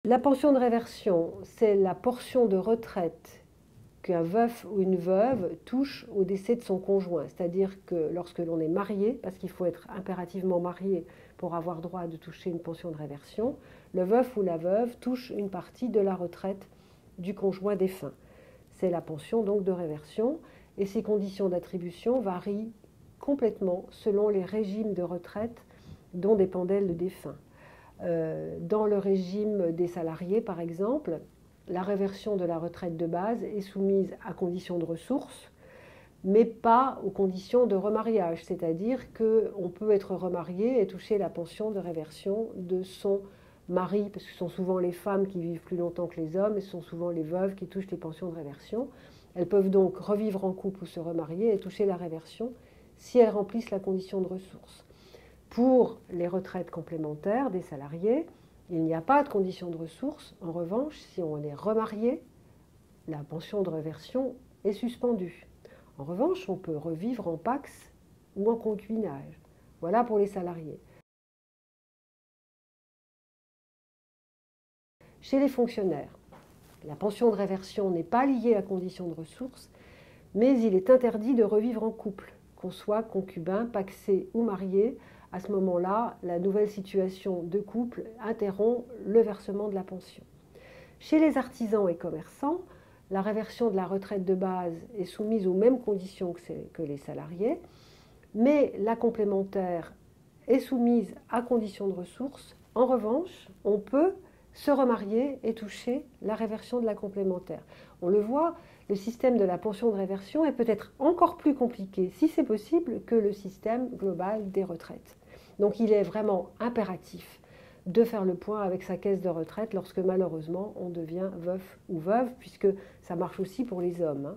La pension de réversion, c'est la portion de retraite qu'un veuf ou une veuve touche au décès de son conjoint. C'est-à-dire que lorsque l'on est marié, parce qu'il faut être impérativement marié pour avoir droit de toucher une pension de réversion, le veuf ou la veuve touche une partie de la retraite du conjoint défunt. C'est la pension donc de réversion et ses conditions d'attribution varient complètement selon les régimes de retraite dont dépendait le défunt. Dans le régime des salariés, par exemple, la réversion de la retraite de base est soumise à conditions de ressources, mais pas aux conditions de remariage. C'est-à-dire qu'on peut être remarié et toucher la pension de réversion de son mari, parce que ce sont souvent les femmes qui vivent plus longtemps que les hommes, et ce sont souvent les veuves qui touchent les pensions de réversion. Elles peuvent donc revivre en couple ou se remarier et toucher la réversion si elles remplissent la condition de ressources. Pour les retraites complémentaires des salariés, il n'y a pas de condition de ressources. En revanche, si on est remarié, la pension de réversion est suspendue. En revanche, on peut revivre en pax ou en concubinage. Voilà pour les salariés. Chez les fonctionnaires, la pension de réversion n'est pas liée à condition de ressources, mais il est interdit de revivre en couple, qu'on soit concubin, paxé ou marié. À ce moment-là, la nouvelle situation de couple interrompt le versement de la pension. Chez les artisans et commerçants, la réversion de la retraite de base est soumise aux mêmes conditions que les salariés, mais la complémentaire est soumise à conditions de ressources. En revanche, on peut se remarier et toucher la réversion de la complémentaire. On le voit, le système de la pension de réversion est peut-être encore plus compliqué, si c'est possible, que le système global des retraites. Donc il est vraiment impératif de faire le point avec sa caisse de retraite lorsque malheureusement on devient veuf ou veuve, puisque ça marche aussi pour les hommes.